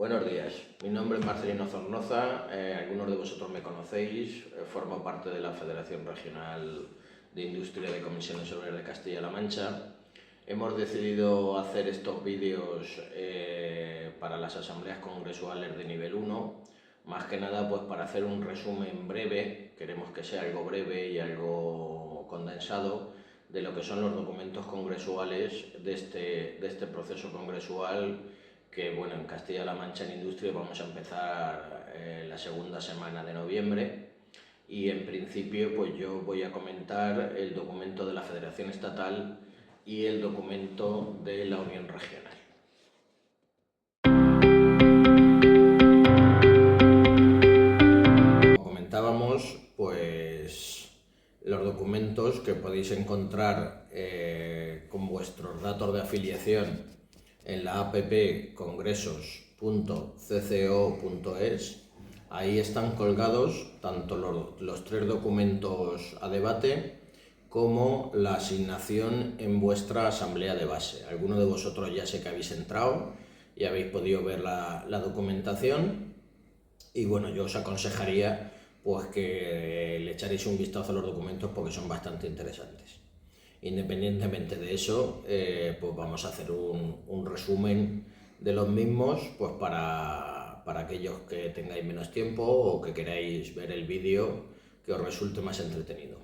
Buenos días, mi nombre es Marcelino Zornoza, algunos de vosotros me conocéis, formo parte de la Federación Regional de Industria de Comisiones Obreras de Castilla-La Mancha. Hemos decidido hacer estos vídeos para las asambleas congresuales de nivel 1, más que nada pues para hacer un resumen breve, queremos que sea algo breve y algo condensado, de lo que son los documentos congresuales de este proceso congresual que, bueno, en Castilla-La Mancha en Industria vamos a empezar la segunda semana de noviembre y en principio pues yo voy a comentar el documento de la Federación Estatal y el documento de la Unión Regional. Como comentábamos, pues los documentos que podéis encontrar con vuestros datos de afiliación en la app congresos.cco.es. Ahí están colgados tanto los tres documentos a debate como la asignación en vuestra asamblea de base. Algunos de vosotros ya sé que habéis entrado y habéis podido ver la documentación y bueno, yo os aconsejaría pues que le echaréis un vistazo a los documentos porque son bastante interesantes. Independientemente de eso, pues vamos a hacer un resumen de los mismos pues para aquellos que tengáis menos tiempo o que queráis ver el vídeo que os resulte más entretenido.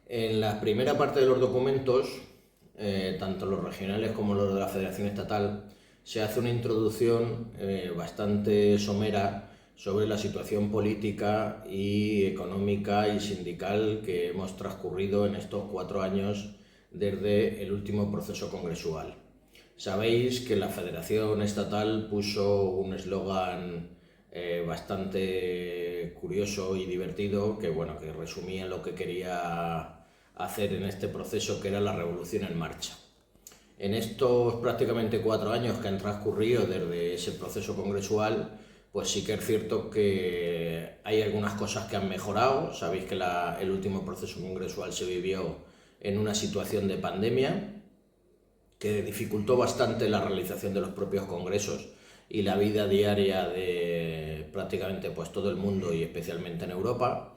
En la primera parte de los documentos, tanto los regionales como los de la Federación Estatal, se hace una introducción bastante somera sobre la situación política y económica y sindical que hemos transcurrido en estos 4 años desde el último proceso congresual. Sabéis que la Federación Estatal puso un eslogan bastante curioso y divertido que, bueno, que resumía lo que quería hacer en este proceso, que era la revolución en marcha. En estos prácticamente 4 años que han transcurrido desde ese proceso congresual, pues sí que es cierto que hay algunas cosas que han mejorado. Sabéis que el último proceso congresual se vivió en una situación de pandemia que dificultó bastante la realización de los propios congresos y la vida diaria de prácticamente pues todo el mundo y especialmente en Europa.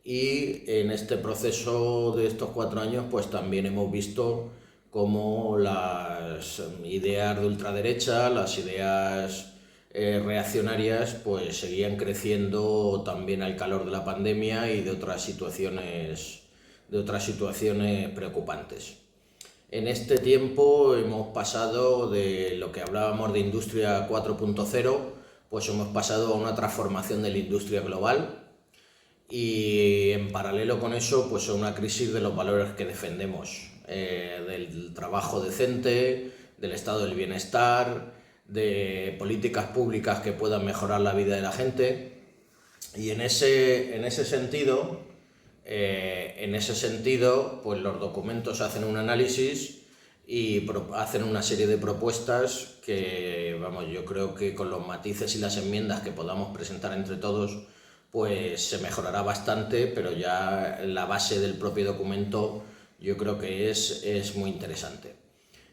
Y en este proceso de estos 4 años pues también hemos visto cómo las ideas de ultraderecha, las ideas reaccionarias pues seguían creciendo también al calor de la pandemia y de otras situaciones preocupantes. En este tiempo hemos pasado de lo que hablábamos de industria 4.0, pues hemos pasado a una transformación de la industria global y en paralelo con eso pues a una crisis de los valores que defendemos, del trabajo decente, del estado del bienestar, de políticas públicas que puedan mejorar la vida de la gente. Y en ese sentido, pues los documentos hacen un análisis y hacen una serie de propuestas que, vamos, yo creo que con los matices y las enmiendas que podamos presentar entre todos, pues se mejorará bastante, pero ya la base del propio documento yo creo que es muy interesante.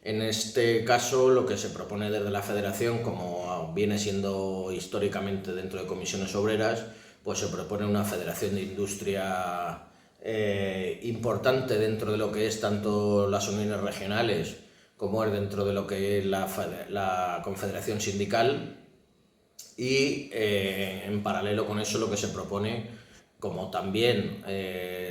En este caso, lo que se propone desde la Federación, como viene siendo históricamente dentro de comisiones obreras, pues se propone una federación de industria importante dentro de lo que es tanto las uniones regionales como es dentro de lo que es la confederación sindical y en paralelo con eso lo que se propone, como también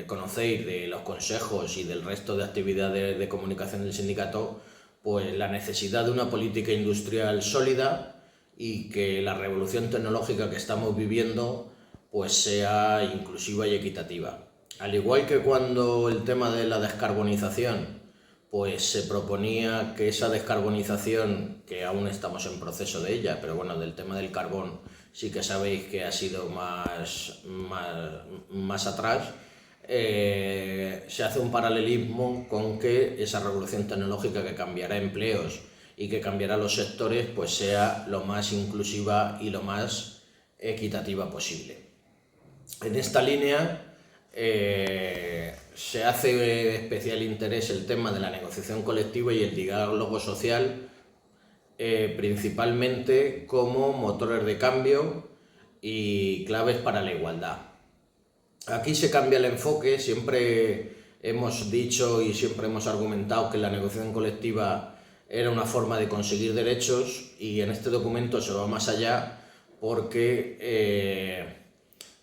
conocéis de los consejos y del resto de actividades de comunicación del sindicato, pues la necesidad de una política industrial sólida y que la revolución tecnológica que estamos viviendo pues sea inclusiva y equitativa. Al igual que cuando el tema de la descarbonización pues se proponía que esa descarbonización, que aún estamos en proceso de ella, pero bueno, del tema del carbón sí que sabéis que ha sido más atrás, se hace un paralelismo con que esa revolución tecnológica que cambiará empleos y que cambiará los sectores, pues sea lo más inclusiva y lo más equitativa posible. En esta línea se hace especial interés el tema de la negociación colectiva y el diálogo social principalmente como motores de cambio y claves para la igualdad. Aquí se cambia el enfoque. Siempre hemos dicho y siempre hemos argumentado que la negociación colectiva era una forma de conseguir derechos, y en este documento se va más allá, porque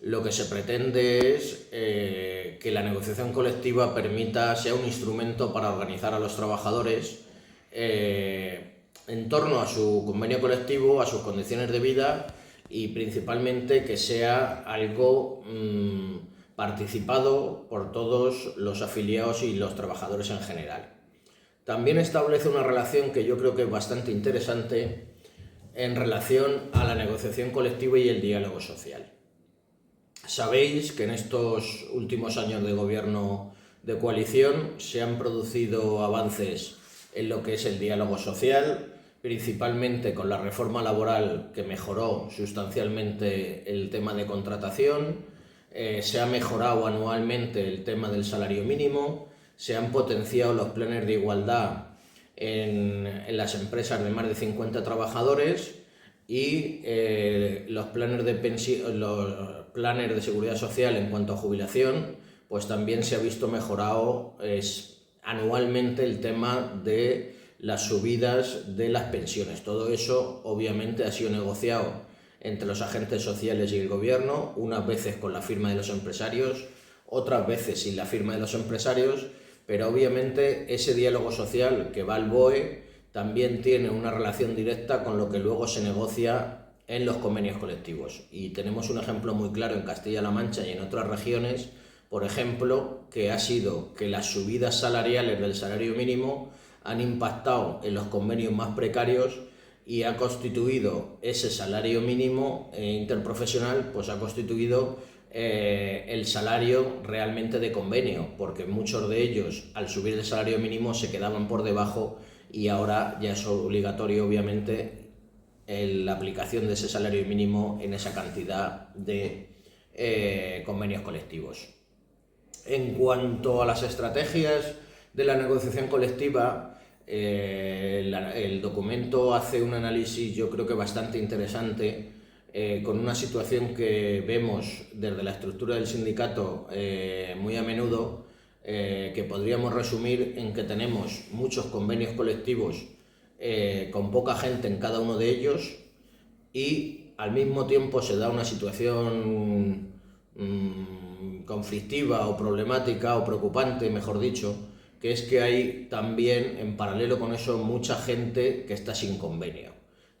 lo que se pretende es que la negociación colectiva sea un instrumento para organizar a los trabajadores en torno a su convenio colectivo, a sus condiciones de vida, y principalmente que sea algo participado por todos los afiliados y los trabajadores en general. También establece una relación que yo creo que es bastante interesante en relación a la negociación colectiva y el diálogo social. Sabéis que en estos últimos años de gobierno de coalición se han producido avances en lo que es el diálogo social, principalmente con la reforma laboral, que mejoró sustancialmente el tema de contratación. Se ha mejorado anualmente el tema del salario mínimo, se han potenciado los planes de igualdad en las empresas de más de 50 trabajadores, y los planes de seguridad social en cuanto a jubilación, pues también se ha visto mejorado anualmente el tema de las subidas de las pensiones. Todo eso obviamente ha sido negociado entre los agentes sociales y el gobierno, unas veces con la firma de los empresarios, otras veces sin la firma de los empresarios, pero obviamente ese diálogo social que va al BOE también tiene una relación directa con lo que luego se negocia en los convenios colectivos. Y tenemos un ejemplo muy claro en Castilla-La Mancha y en otras regiones, por ejemplo, que ha sido que las subidas salariales del salario mínimo han impactado en los convenios más precarios, y ha constituido ese salario mínimo interprofesional, pues ha constituido el salario realmente de convenio, porque muchos de ellos, al subir el salario mínimo, se quedaban por debajo, y ahora ya es obligatorio, obviamente, la aplicación de ese salario mínimo en esa cantidad de convenios colectivos. En cuanto a las estrategias de la negociación colectiva, el documento hace un análisis, yo creo que bastante interesante, con una situación que vemos desde la estructura del sindicato muy a menudo, que podríamos resumir en que tenemos muchos convenios colectivos con poca gente en cada uno de ellos, y al mismo tiempo se da una situación conflictiva o problemática o preocupante, mejor dicho, que es que hay también, en paralelo con eso, mucha gente que está sin convenio,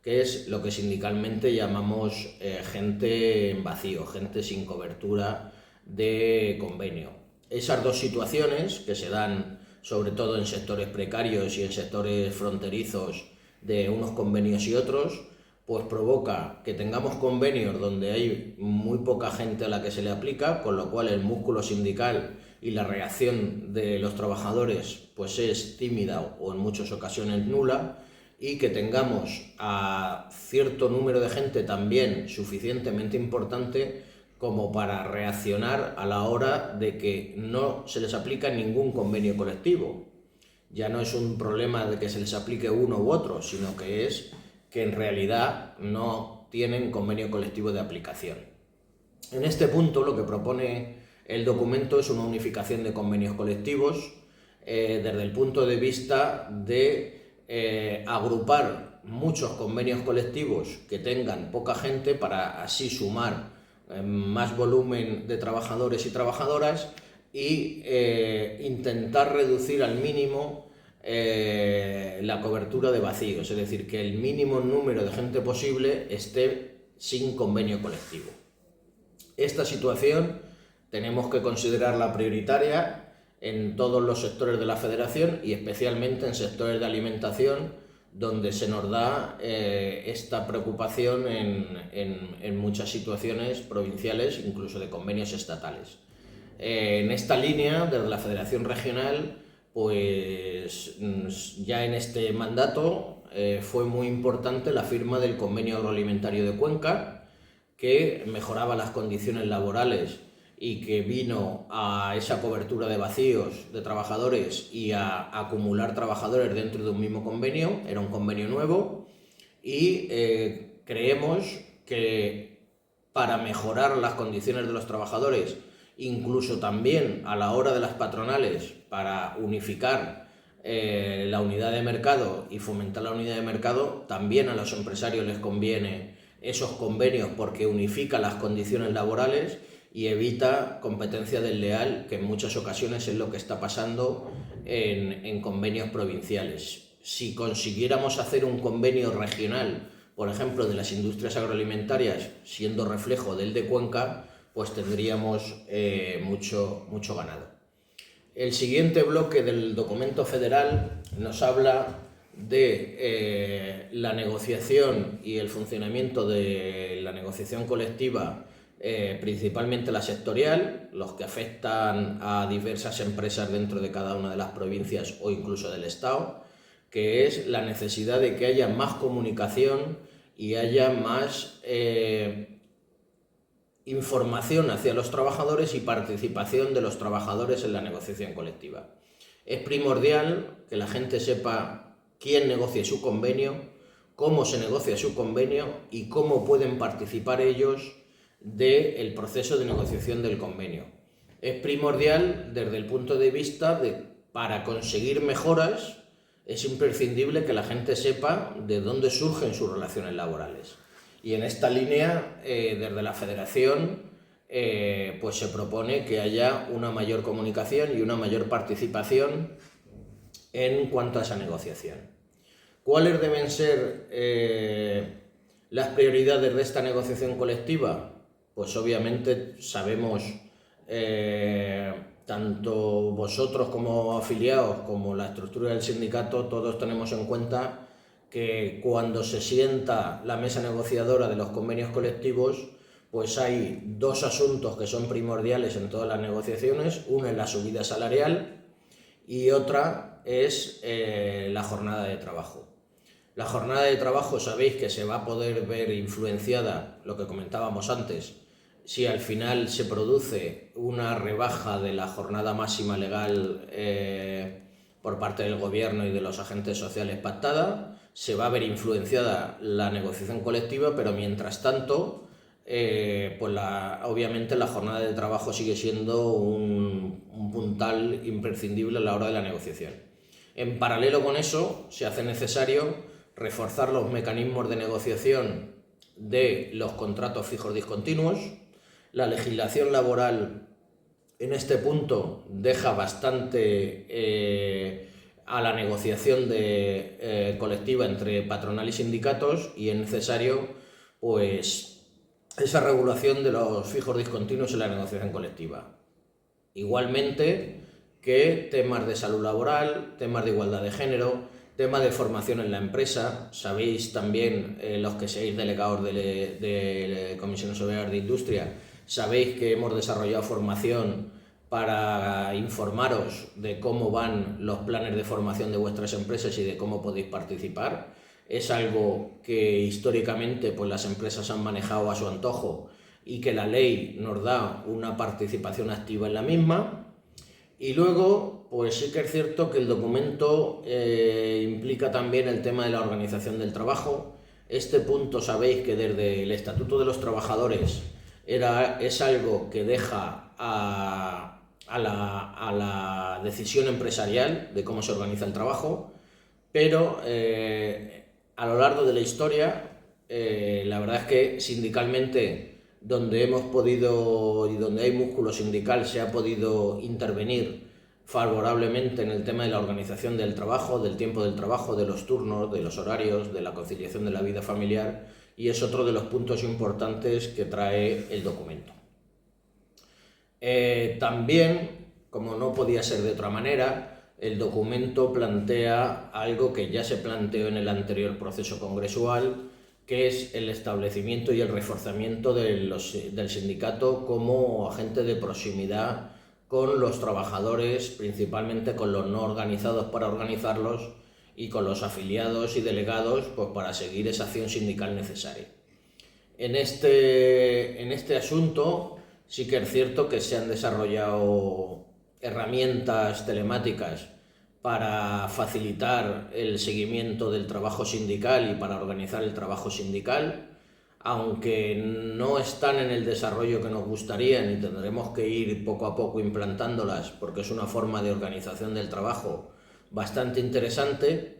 que es lo que sindicalmente llamamos gente en vacío, gente sin cobertura de convenio. Esas dos situaciones, que se dan sobre todo en sectores precarios y en sectores fronterizos de unos convenios y otros, pues provoca que tengamos convenios donde hay muy poca gente a la que se le aplica, con lo cual el músculo sindical y la reacción de los trabajadores pues es tímida o en muchas ocasiones nula, y que tengamos a cierto número de gente también suficientemente importante como para reaccionar a la hora de que no se les aplica ningún convenio colectivo. Ya no es un problema de que se les aplique uno u otro, sino que es que en realidad no tienen convenio colectivo de aplicación. En este punto lo que propone el documento es una unificación de convenios colectivos desde el punto de vista de agrupar muchos convenios colectivos que tengan poca gente, para así sumar más volumen de trabajadores y trabajadoras, y intentar reducir al mínimo la cobertura de vacíos, es decir, que el mínimo número de gente posible esté sin convenio colectivo. Esta situación tenemos que considerarla prioritaria en todos los sectores de la Federación, y especialmente en sectores de alimentación, donde se nos da esta preocupación en muchas situaciones provinciales, incluso de convenios estatales. En esta línea, desde la Federación Regional, pues ya en este mandato fue muy importante la firma del Convenio Agroalimentario de Cuenca, que mejoraba las condiciones laborales y que vino a esa cobertura de vacíos de trabajadores y a acumular trabajadores dentro de un mismo convenio. Era un convenio nuevo, y creemos que para mejorar las condiciones de los trabajadores, incluso también a la hora de las patronales, para unificar la unidad de mercado y fomentar la unidad de mercado, también a los empresarios les conviene esos convenios porque unifica las condiciones laborales y evita competencia desleal, que en muchas ocasiones es lo que está pasando en convenios provinciales. Si consiguiéramos hacer un convenio regional, por ejemplo, de las industrias agroalimentarias, siendo reflejo del de Cuenca, pues tendríamos mucho ganado. El siguiente bloque del documento federal nos habla de la negociación y el funcionamiento de la negociación colectiva, principalmente la sectorial, los que afectan a diversas empresas dentro de cada una de las provincias o incluso del Estado, que es la necesidad de que haya más comunicación y haya más información hacia los trabajadores y participación de los trabajadores en la negociación colectiva. Es primordial que la gente sepa quién negocia su convenio, cómo se negocia su convenio y cómo pueden participar ellos del proceso de negociación del convenio. Es primordial desde el punto de vista de, para conseguir mejoras, es imprescindible que la gente sepa de dónde surgen sus relaciones laborales. Y en esta línea, desde la Federación, pues se propone que haya una mayor comunicación y una mayor participación en cuanto a esa negociación. ¿Cuáles deben ser las prioridades de esta negociación colectiva? Pues obviamente sabemos, tanto vosotros como afiliados, como la estructura del sindicato, todos tenemos en cuenta que cuando se sienta la mesa negociadora de los convenios colectivos, pues hay dos asuntos que son primordiales en todas las negociaciones. Una es la subida salarial y otra es la jornada de trabajo. La jornada de trabajo sabéis que se va a poder ver influenciada, lo que comentábamos antes, si al final se produce una rebaja de la jornada máxima legal por parte del gobierno y de los agentes sociales pactada, se va a ver influenciada la negociación colectiva, pero mientras tanto, pues obviamente la jornada de trabajo sigue siendo un puntal imprescindible a la hora de la negociación. En paralelo con eso, se hace necesario reforzar los mecanismos de negociación de los contratos fijos discontinuos. La legislación laboral en este punto deja bastante a la negociación colectiva entre patronal y sindicatos, y es necesario pues esa regulación de los fijos discontinuos en la negociación colectiva. Igualmente que temas de salud laboral, temas de igualdad de género, temas de formación en la empresa. Sabéis también, los que seáis delegados de Comisiones Obreras de Industria, sabéis que hemos desarrollado formación para informaros de cómo van los planes de formación de vuestras empresas y de cómo podéis participar. Es algo que históricamente pues, las empresas han manejado a su antojo y que la ley nos da una participación activa en la misma. Y luego, pues sí que es cierto que el documento implica también el tema de la organización del trabajo. Este punto sabéis que desde el Estatuto de los Trabajadores es algo que deja a la decisión empresarial de cómo se organiza el trabajo, pero a lo largo de la historia, la verdad es que sindicalmente, donde hemos podido y donde hay músculo sindical, se ha podido intervenir favorablemente en el tema de la organización del trabajo, del tiempo del trabajo, de los turnos, de los horarios, de la conciliación de la vida familiar, y es otro de los puntos importantes que trae el documento. También, como no podía ser de otra manera, el documento plantea algo que ya se planteó en el anterior proceso congresual, que es el establecimiento y el reforzamiento del sindicato como agente de proximidad con los trabajadores, principalmente con los no organizados para organizarlos y con los afiliados y delegados pues, para seguir esa acción sindical necesaria. En este asunto sí que es cierto que se han desarrollado herramientas telemáticas para facilitar el seguimiento del trabajo sindical y para organizar el trabajo sindical, aunque no están en el desarrollo que nos gustaría y tendremos que ir poco a poco implantándolas porque es una forma de organización del trabajo bastante interesante.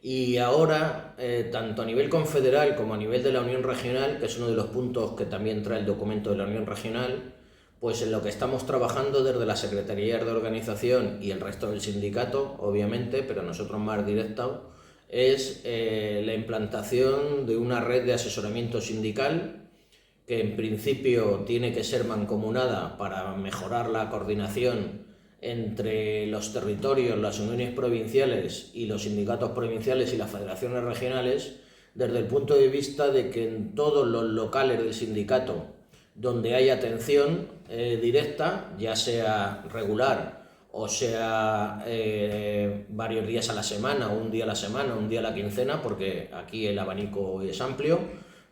Y ahora, tanto a nivel confederal como a nivel de la Unión Regional, que es uno de los puntos que también trae el documento de la Unión Regional, pues en lo que estamos trabajando desde la Secretaría de Organización y el resto del sindicato, obviamente, pero nosotros más directo, es la implantación de una red de asesoramiento sindical que en principio tiene que ser mancomunada para mejorar la coordinación entre los territorios, las uniones provinciales y los sindicatos provinciales y las federaciones regionales, desde el punto de vista de que en todos los locales del sindicato donde hay atención directa, ya sea regular o sea varios días a la semana, un día a la semana, un día a la quincena, porque aquí el abanico es amplio,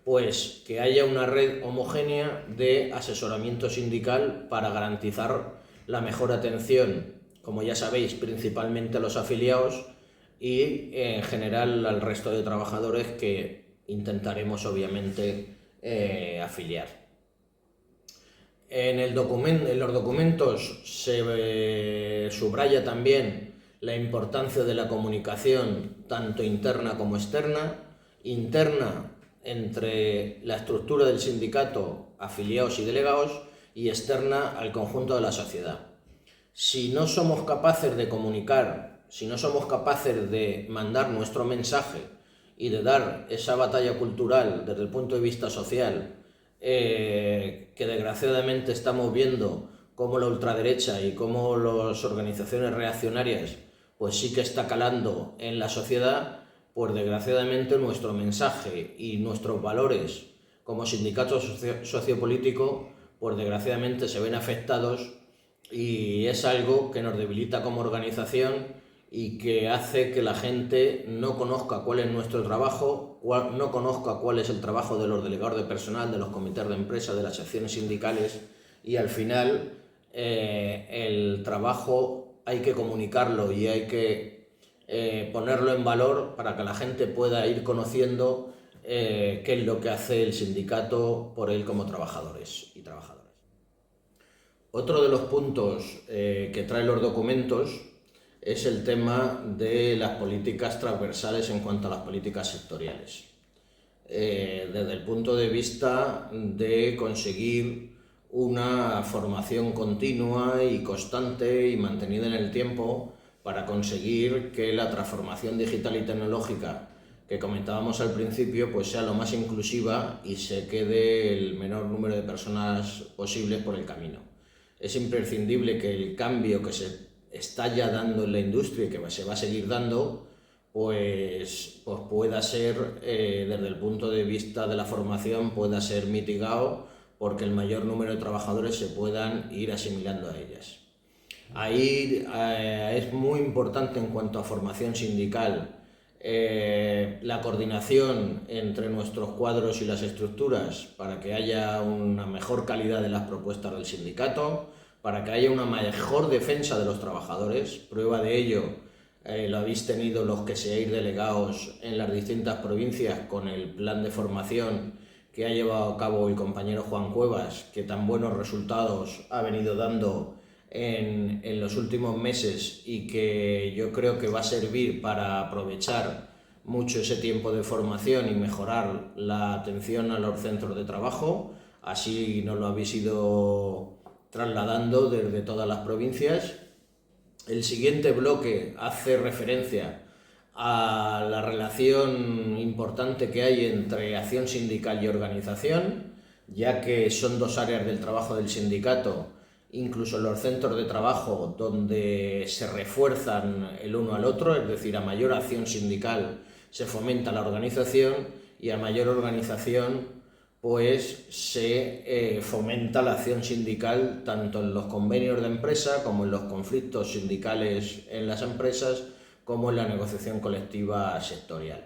pues que haya una red homogénea de asesoramiento sindical para garantizar la mejor atención, como ya sabéis, principalmente a los afiliados y en general al resto de trabajadores que intentaremos obviamente afiliar. En los documentos se subraya también la importancia de la comunicación tanto interna como externa. Interna entre la estructura del sindicato, afiliados y delegados, y externa al conjunto de la sociedad. Si no somos capaces de comunicar, si no somos capaces de mandar nuestro mensaje y de dar esa batalla cultural desde el punto de vista social, que desgraciadamente estamos viendo cómo la ultraderecha y cómo las organizaciones reaccionarias pues sí que está calando en la sociedad, pues desgraciadamente nuestro mensaje y nuestros valores como sindicato sociopolítico pues desgraciadamente se ven afectados y es algo que nos debilita como organización y que hace que la gente no conozca cuál es nuestro trabajo, no conozca cuál es el trabajo de los delegados de personal, de los comités de empresa, de las secciones sindicales, y al final el trabajo hay que comunicarlo y hay que ponerlo en valor para que la gente pueda ir conociendo qué es lo que hace el sindicato por él como trabajadores y trabajadoras. Otro de los puntos que traen los documentos es el tema de las políticas transversales en cuanto a las políticas sectoriales. Desde el punto de vista de conseguir una formación continua y constante y mantenida en el tiempo para conseguir que la transformación digital y tecnológica que comentábamos al principio pues sea lo más inclusiva y se quede el menor número de personas posibles por el camino. Es imprescindible que el cambio que se está ya dando en la industria y que se va a seguir dando, pues pueda ser, desde el punto de vista de la formación, pueda ser mitigado porque el mayor número de trabajadores se puedan ir asimilando a ellas. Ahí es muy importante en cuanto a formación sindical la coordinación entre nuestros cuadros y las estructuras para que haya una mejor calidad de las propuestas del sindicato, para que haya una mejor defensa de los trabajadores. Prueba de ello lo habéis tenido los que seáis delegados en las distintas provincias con el plan de formación que ha llevado a cabo el compañero Juan Cuevas, que tan buenos resultados ha venido dando en los últimos meses y que yo creo que va a servir para aprovechar mucho ese tiempo de formación y mejorar la atención a los centros de trabajo. Así nos lo habéis ido trasladando desde todas las provincias. El siguiente bloque hace referencia a la relación importante que hay entre acción sindical y organización, ya que son dos áreas del trabajo del sindicato, incluso en los centros de trabajo, donde se refuerzan el uno al otro, es decir, a mayor acción sindical se fomenta la organización y a mayor organización pues se fomenta la acción sindical tanto en los convenios de empresa como en los conflictos sindicales en las empresas como en la negociación colectiva sectorial.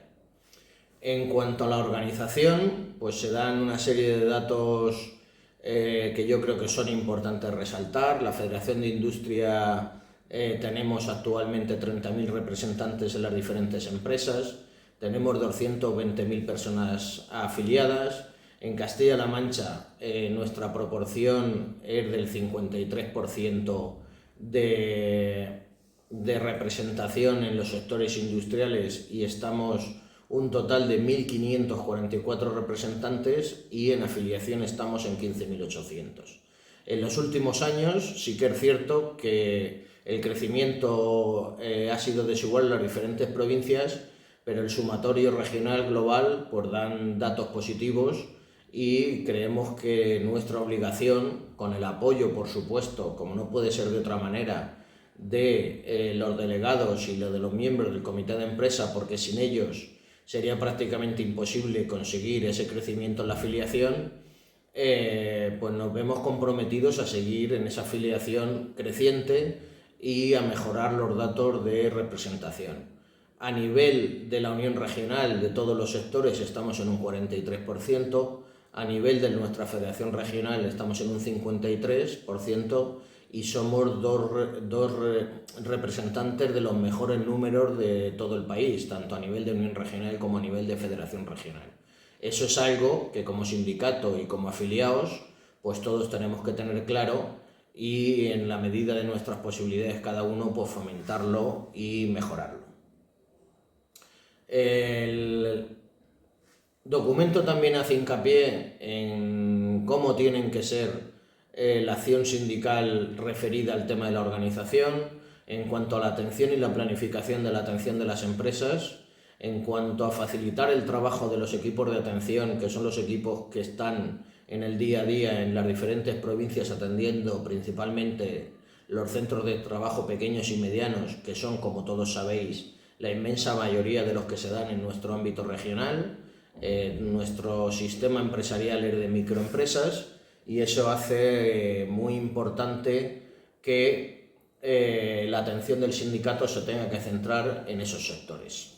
En cuanto a la organización, pues se dan una serie de datos que yo creo que son importantes resaltar. La Federación de Industria tenemos actualmente 30.000 representantes en las diferentes empresas, tenemos 220.000 personas afiliadas. En Castilla-La Mancha nuestra proporción es del 53% de representación en los sectores industriales y estamos un total de 1.544 representantes y en afiliación estamos en 15.800. En los últimos años sí que es cierto que el crecimiento ha sido desigual en las diferentes provincias, pero el sumatorio regional global pues dan datos positivos y creemos que nuestra obligación, con el apoyo, por supuesto, como no puede ser de otra manera, de los delegados y de los miembros del comité de empresa, porque sin ellos sería prácticamente imposible conseguir ese crecimiento en la afiliación, pues nos vemos comprometidos a seguir en esa afiliación creciente y a mejorar los datos de representación. A nivel de la unión regional de todos los sectores estamos en un 43%, a nivel de nuestra federación regional estamos en un 53% y somos dos representantes de los mejores números de todo el país, tanto a nivel de unión regional como a nivel de federación regional. Eso es algo que como sindicato y como afiliados, pues todos tenemos que tener claro y en la medida de nuestras posibilidades cada uno pues fomentarlo y mejorarlo. El documento también hace hincapié en cómo tienen que ser la acción sindical referida al tema de la organización, en cuanto a la atención y la planificación de la atención de las empresas, en cuanto a facilitar el trabajo de los equipos de atención, que son los equipos que están en el día a día en las diferentes provincias atendiendo principalmente los centros de trabajo pequeños y medianos, que son, como todos sabéis, la inmensa mayoría de los que se dan en nuestro ámbito regional. Nuestro sistema empresarial es de microempresas y eso hace muy importante que la atención del sindicato se tenga que centrar en esos sectores.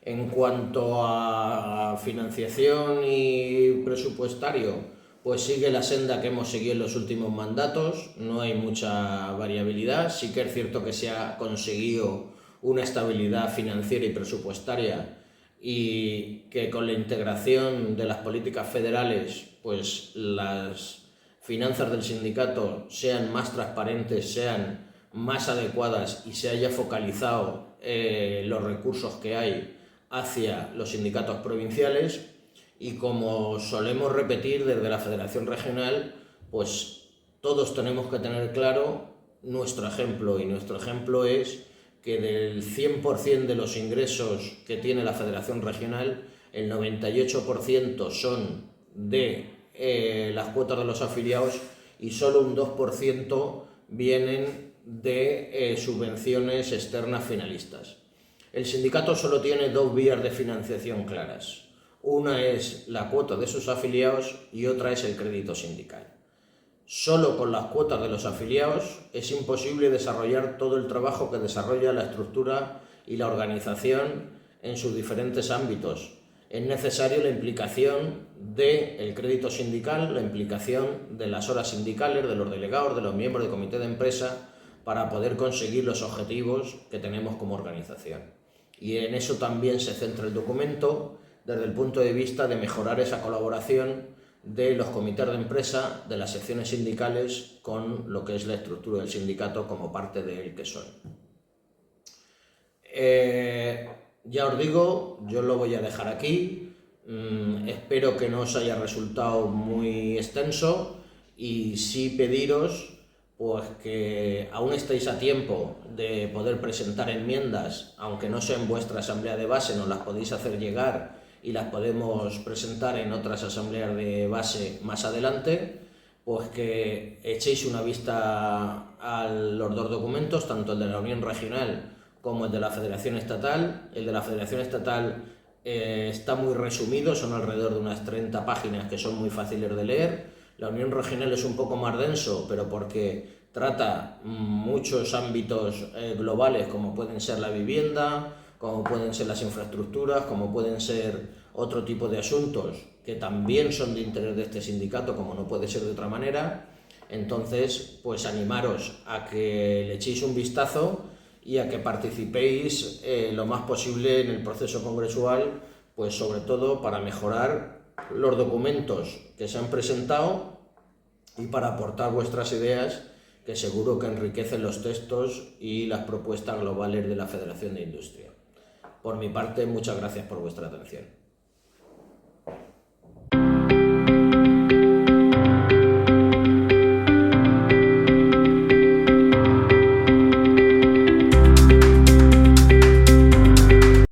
En cuanto a financiación y presupuestario, pues sigue la senda que hemos seguido en los últimos mandatos, no hay mucha variabilidad, sí que es cierto que se ha conseguido una estabilidad financiera y presupuestaria y que con la integración de las políticas federales, pues las finanzas del sindicato sean más transparentes, sean más adecuadas y se haya focalizado los recursos que hay hacia los sindicatos provinciales. Y como solemos repetir desde la Federación Regional, pues todos tenemos que tener claro nuestro ejemplo, y nuestro ejemplo es que del 100% de los ingresos que tiene la Federación Regional, el 98% son de las cuotas de los afiliados y solo un 2% vienen de subvenciones externas finalistas. El sindicato solo tiene dos vías de financiación claras. Una es la cuota de sus afiliados y otra es el crédito sindical. Solo con las cuotas de los afiliados es imposible desarrollar todo el trabajo que desarrolla la estructura y la organización en sus diferentes ámbitos. Es necesaria la implicación del crédito sindical, la implicación de las horas sindicales, de los delegados, de los miembros del comité de empresa, para poder conseguir los objetivos que tenemos como organización. Y en eso también se centra el documento, desde el punto de vista de mejorar esa colaboración de los comités de empresa, de las secciones sindicales, con lo que es la estructura del sindicato como parte de él que son. Ya os digo, yo lo voy a dejar aquí. Espero que no os haya resultado muy extenso y sí pediros pues que aún estáis a tiempo de poder presentar enmiendas, aunque no sea en vuestra asamblea de base, nos las podéis hacer llegar y las podemos presentar en otras asambleas de base más adelante, pues que echéis una vista a los dos documentos, tanto el de la Unión Regional como el de la Federación Estatal. El de la Federación Estatal está muy resumido, son alrededor de unas 30 páginas que son muy fáciles de leer. La Unión Regional es un poco más denso, pero porque trata muchos ámbitos globales, como pueden ser la vivienda, como pueden ser las infraestructuras, como pueden ser otro tipo de asuntos que también son de interés de este sindicato, como no puede ser de otra manera. Entonces, pues animaros a que le echéis un vistazo y a que participéis lo más posible en el proceso congresual, pues sobre todo para mejorar los documentos que se han presentado y para aportar vuestras ideas, que seguro que enriquecen los textos y las propuestas globales de la Federación de Industria. Por mi parte, muchas gracias por vuestra atención.